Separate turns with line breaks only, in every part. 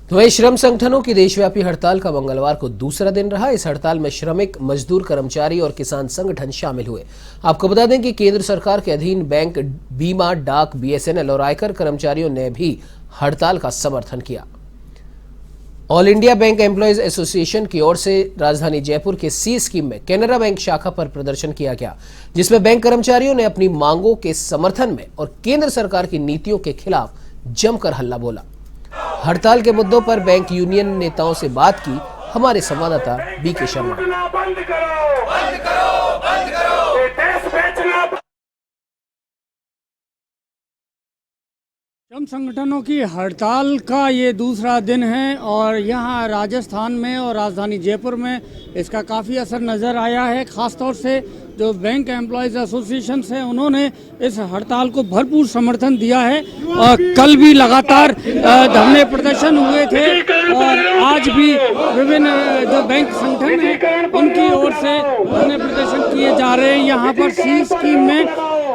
तो वहीं श्रम संगठनों की देशव्यापी हड़ताल का मंगलवार को दूसरा दिन रहा। इस हड़ताल में श्रमिक, मजदूर, कर्मचारी और किसान संगठन शामिल हुए। आपको बता दें कि केंद्र सरकार के अधीन बैंक, बीमा, डाक, बीएसएनएल और आयकर कर्मचारियों ने भी हड़ताल का समर्थन किया। All India bank employees association की ओर से राजधानी जयपुर के सी स्कीम में कैनरा बैंक शाखा पर प्रदर्शन किया गया, जिसमें बैंक कर्मचारियों ने अपनी मांगों के समर्थन में और केंद्र सरकार की नीतियों के खिलाफ जमकर हल्ला बोला। हड़ताल के मुद्दों पर बैंक यूनियन नेताओं से बात की हमारे संवाददाता बीके शर्मा।
श्रम संगठनों की हड़ताल का ये दूसरा दिन है और यहाँ राजस्थान में और राजधानी जयपुर में इसका काफ़ी असर नज़र आया है। ख़ासतौर से जो बैंक एम्प्लॉयज़ एसोसिएशन हैं उन्होंने इस हड़ताल को भरपूर समर्थन दिया है और कल भी लगातार धरने प्रदर्शन हुए थे और आज भी विभिन्न जो बैंक संगठन हैं उनकी ओर से धरने प्रदर्शन किए जा रहे हैं। यहाँ पर सी स्कीम में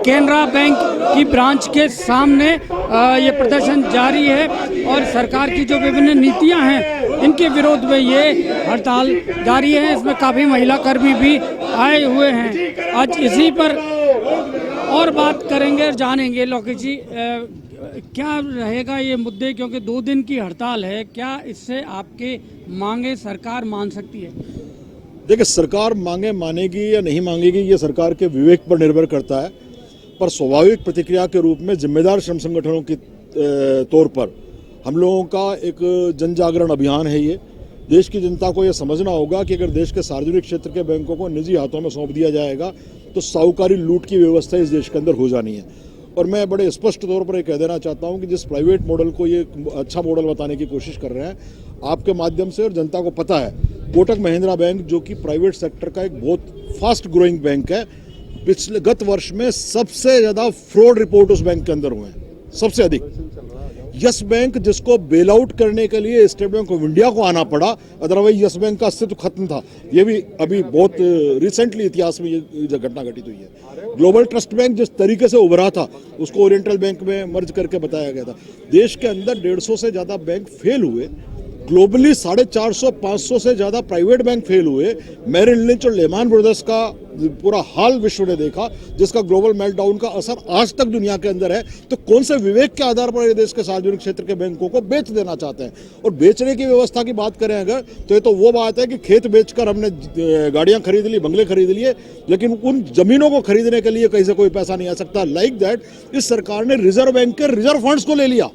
कैनरा बैंक की ब्रांच के सामने ये प्रदर्शन जारी है और सरकार की जो विभिन्न नीतियां हैं इनके विरोध में ये हड़ताल जारी है। इसमें काफ़ी महिला कर्मी भी आए हुए हैं। आज इसी पर और बात करेंगे और जानेंगे लोकेश जी क्या रहेगा ये मुद्दे, क्योंकि 2 दिन की हड़ताल है, क्या इससे आपके मांगे सरकार मान सकती है?
देखिए, सरकार मांगे मानेगी या नहीं मांगेगी ये सरकार के विवेक पर निर्भर करता है, पर स्वाभाविक प्रतिक्रिया के रूप में जिम्मेदार श्रम संगठनों के तौर पर हम लोगों का एक जन जागरण अभियान है। ये देश की जनता को ये समझना होगा कि अगर देश के सार्वजनिक क्षेत्र के बैंकों को निजी हाथों में सौंप दिया जाएगा तो साहूकारी लूट की व्यवस्था इस देश के अंदर हो जानी है। और मैं बड़े स्पष्ट तौर पर ये कह देना चाहता हूँ कि जिस प्राइवेट मॉडल को ये अच्छा मॉडल बताने की कोशिश कर रहे हैं आपके माध्यम से, और जनता को पता है, कोटक महिंद्रा बैंक जो कि प्राइवेट सेक्टर का एक बहुत फास्ट ग्रोइंग बैंक है, पिछले गत वर्ष में सबसे ज्यादा फ्रॉड रिपोर्ट उस बैंक के अंदर हुए हैं, सबसे अधिक। यस बैंक जिसको बेल आउट करने के लिए स्टेट बैंक ऑफ इंडिया को आना पड़ा, अदरवाइज यस बैंक का अस्तित्व खत्म था। ये भी अभी बहुत रिसेंटली इतिहास में ये घटना घटित हुई है। ग्लोबल ट्रस्ट बैंक जिस तरीके से उभरा था उसको ओरिएंटल बैंक में मर्ज करके बताया गया था। देश के अंदर 150 से ज्यादा बैंक फेल हुए, ग्लोबली 450-500 से ज्यादा प्राइवेट बैंक फेल हुए। मेरिल लिंच और लेहमैन ब्रदर्स का पूरा हाल विश्व ने देखा, जिसका ग्लोबल मेल्टडाउन का असर आज तक दुनिया के अंदर है। तो कौन से विवेक के आधार पर ये देश के सार्वजनिक क्षेत्र के बैंकों को बेच देना चाहते हैं? और बेचने की व्यवस्था की बात करें अगर, तो ये तो वो बात है कि खेत बेचकर हमने गाड़ियां खरीद ली, बंगले खरीद लिए, लेकिन उन जमीनों को खरीदने के लिए कहीं से कोई पैसा नहीं आ सकता। लाइक दैट इस सरकार ने रिजर्व बैंक के रिजर्व फंड्स को ले लिया,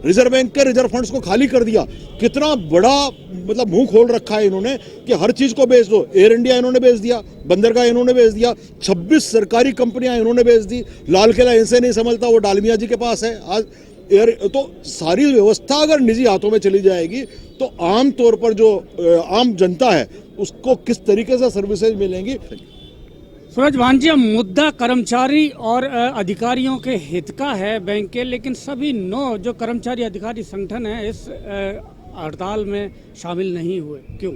रिजर्व बैंक के रिजर्व फंड्स को खाली कर दिया। कितना बड़ा मतलब मुंह खोल रखा है इन्होंने कि हर चीज को बेच दो। एयर इंडिया इन्होंने बेच दिया, बंदरगाह इन्होंने बेच दिया, 26 सरकारी कंपनियां इन्होंने बेच दी। लाल किला इनसे नहीं संभलता, वो डालमिया जी के पास है आज एयर। तो सारी व्यवस्था अगर निजी हाथों में चली जाएगी तो आम तौर पर जो आम जनता है उसको किस तरीके से सर्विसेज मिलेंगी।
सूरज भांजी, मुद्दा कर्मचारी और अधिकारियों के हित का है बैंक के, लेकिन सभी 9 जो कर्मचारी अधिकारी संगठन है इस हड़ताल में शामिल नहीं हुए, क्यों?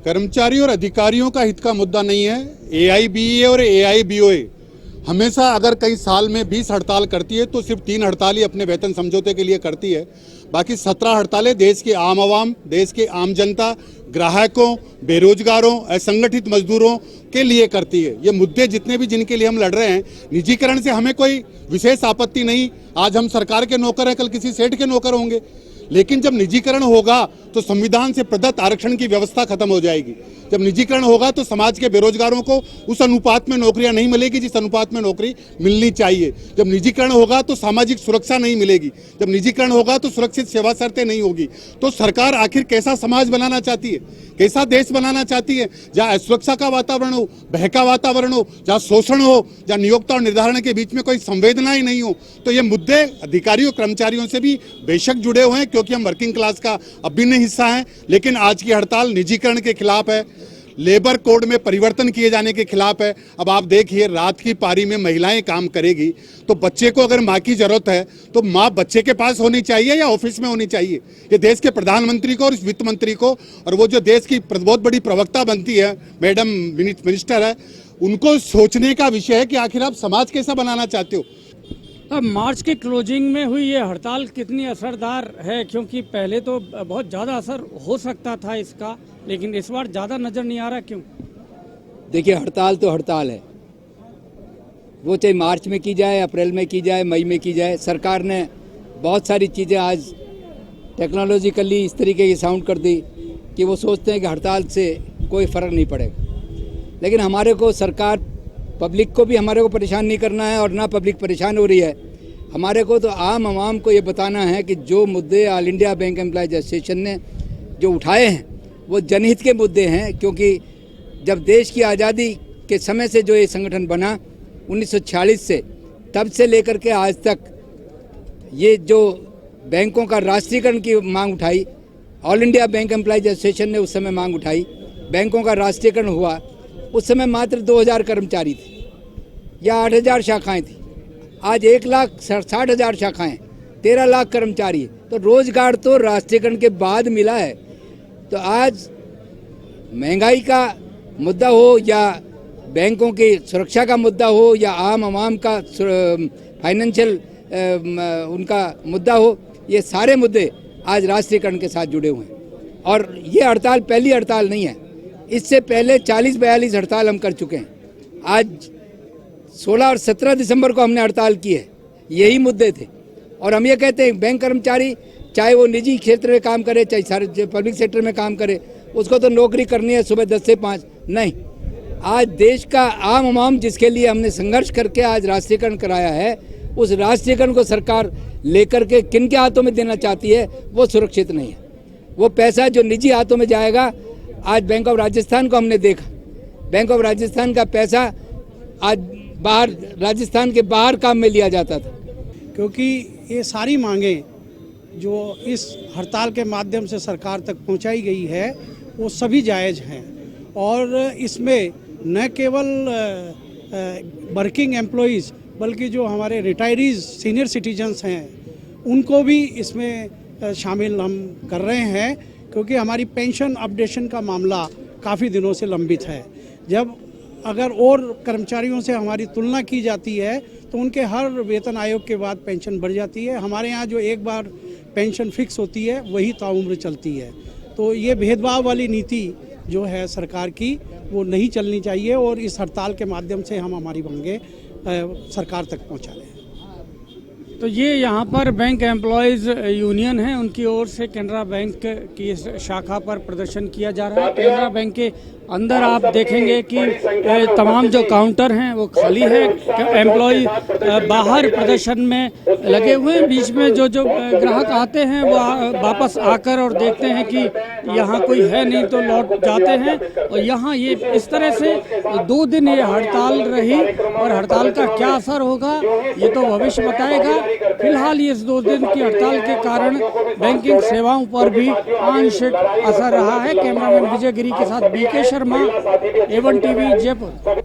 कर्मचारी और अधिकारियों का हित का मुद्दा नहीं है। AIBA और AIBOA हमेशा अगर कई साल में 20 हड़ताल करती है तो सिर्फ 3 हड़ताल ही अपने वेतन समझौते के लिए करती है। बाकी 17 हड़तालें देश के आम आवाम, देश के आम जनता, ग्राहकों, बेरोजगारों, असंगठित मजदूरों के लिए करती है। ये मुद्दे जितने भी जिनके लिए हम लड़ रहे हैं, निजीकरण से हमें कोई विशेष आपत्ति नहीं। आज हम सरकार के नौकर हैं, कल किसी सेठ के नौकर होंगे, लेकिन जब निजीकरण होगा तो संविधान से प्रदत्त आरक्षण की व्यवस्था खत्म हो जाएगी। जब निजीकरण होगा तो समाज के बेरोजगारों को उस अनुपात में नौकरियां नहीं मिलेगी जिस अनुपात में नौकरी मिलनी चाहिए। जब निजीकरण होगा तो सामाजिक सुरक्षा नहीं मिलेगी। जब निजीकरण होगा तो सुरक्षित सेवा शर्तें नहीं होगी। तो सरकार आखिर कैसा समाज बनाना चाहती है, कैसा देश बनाना चाहती है? जहाँ असुरक्षा का वातावरण हो, भय का वातावरण हो, जहाँ शोषण हो, जहाँ नियोक्ता और निर्धारण के बीच में कोई संवेदना ही नहीं हो। तो ये मुद्दे अधिकारियों कर्मचारियों से भी बेशक जुड़े हुए हैं, क्योंकि हम वर्किंग क्लास का अभिन्न हिस्सा हैं। लेकिन आज की हड़ताल निजीकरण के खिलाफ है, लेबर कोड में परिवर्तन किए जाने के खिलाफ है। अब आप देखिए, रात की पारी में महिलाएं काम करेगी तो बच्चे को अगर माँ की जरूरत है तो माँ बच्चे के पास होनी चाहिए या ऑफिस में होनी चाहिए? ये देश के प्रधानमंत्री को और इस वित्त मंत्री को, और वो जो देश की बहुत बड़ी प्रवक्ता बनती है मैडम मिनिस्टर है, उनको सोचने का विषय है कि आखिर आप समाज कैसा बनाना चाहते हो।
अब मार्च की क्लोजिंग में हुई ये हड़ताल कितनी असरदार है, क्योंकि पहले तो बहुत ज़्यादा असर हो सकता था इसका, लेकिन इस बार ज़्यादा नज़र नहीं आ रहा, क्यों?
देखिए, हड़ताल तो हड़ताल है, वो चाहे मार्च में की जाए, अप्रैल में की जाए, मई में की जाए। सरकार ने बहुत सारी चीज़ें आज टेक्नोलॉजिकली इस तरीके की साउंड कर दी कि वो सोचते हैं कि हड़ताल से कोई फ़र्क नहीं पड़ेगा। लेकिन हमारे को सरकार, पब्लिक को भी हमारे को परेशान नहीं करना है और ना पब्लिक परेशान हो रही है। हमारे को तो आम आवाम को ये बताना है कि जो मुद्दे all India bank employees association ने जो उठाए हैं वो जनहित के मुद्दे हैं, क्योंकि जब देश की आज़ादी के समय से जो ये संगठन बना 1946 से, तब से लेकर के आज तक ये जो बैंकों का राष्ट्रीयकरण की मांग उठाई, all India bank employees association ने उस समय मांग उठाई, बैंकों का राष्ट्रीयकरण हुआ। उस समय मात्र 2000 कर्मचारी थे या 8000 शाखाएं थी। आज 1,60,000 शाखाएं, 13 लाख कर्मचारी, तो रोजगार तो राष्ट्रीयकरण के बाद मिला है। तो आज महंगाई का मुद्दा हो या बैंकों की सुरक्षा का मुद्दा हो या आम आवाम का फाइनेंशियल उनका मुद्दा हो, ये सारे मुद्दे आज राष्ट्रीयकरण के साथ जुड़े हुए हैं। और ये हड़ताल पहली हड़ताल नहीं है, इससे पहले 40-42 हड़ताल हम कर चुके हैं। आज 16 और 17 दिसंबर को हमने हड़ताल की है, यही मुद्दे थे। और हम ये कहते हैं बैंक कर्मचारी चाहे वो निजी क्षेत्र में काम करे चाहे सारे पब्लिक सेक्टर में काम करे, उसको तो नौकरी करनी है सुबह 10 से 5 नहीं। आज देश का आम आवाम जिसके लिए हमने संघर्ष करके आज राष्ट्रीयकरण कराया है, उस राष्ट्रीयकरण को सरकार लेकर के किन के हाथों में देना चाहती है वो सुरक्षित नहीं है। वो पैसा जो निजी हाथों में जाएगा, आज बैंक ऑफ राजस्थान को हमने देखा, बैंक ऑफ राजस्थान का पैसा आज बाहर, राजस्थान के बाहर काम में लिया जाता था।
क्योंकि ये सारी मांगें जो इस हड़ताल के माध्यम से सरकार तक पहुंचाई गई है वो सभी जायज़ हैं, और इसमें न केवल वर्किंग एम्प्लॉइज़ बल्कि जो हमारे रिटायरीज सीनियर सिटीजन्स हैं उनको भी इसमें शामिल हम कर रहे हैं, क्योंकि हमारी पेंशन अपडेशन का मामला काफ़ी दिनों से लंबित है। जब अगर और कर्मचारियों से हमारी तुलना की जाती है तो उनके हर वेतन आयोग के बाद पेंशन बढ़ जाती है। हमारे यहाँ जो एक बार पेंशन फिक्स होती है वही ताउम्र चलती है। तो ये भेदभाव वाली नीति जो है सरकार की वो नहीं चलनी चाहिए, और इस हड़ताल के माध्यम से हम हमारी मांगें सरकार तक पहुँचा रहे हैं।
तो ये यहाँ पर बैंक एम्प्लॉयज़ यूनियन है, उनकी ओर से केनरा बैंक की शाखा पर प्रदर्शन किया जा रहा है। केनरा बैंक के अंदर आप देखेंगे कि तमाम जो काउंटर हैं वो खाली है, एम्प्लॉय बाहर प्रदर्शन में लगे हुए हैं। बीच में जो ग्राहक आते हैं वो वापस आकर और देखते हैं कि यहाँ कोई है नहीं तो लौट जाते हैं। और यहाँ ये इस तरह से 2 दिन ये हड़ताल रही, और हड़ताल का क्या असर होगा ये तो भविष्य बताएगा। फिलहाल ये इस 2 दिन की हड़ताल के कारण बैंकिंग सेवाओं पर भी आंशिक असर रहा है। कैमरामैन विजय गिरी के साथ BK Sharma, A1 TV Jaipur.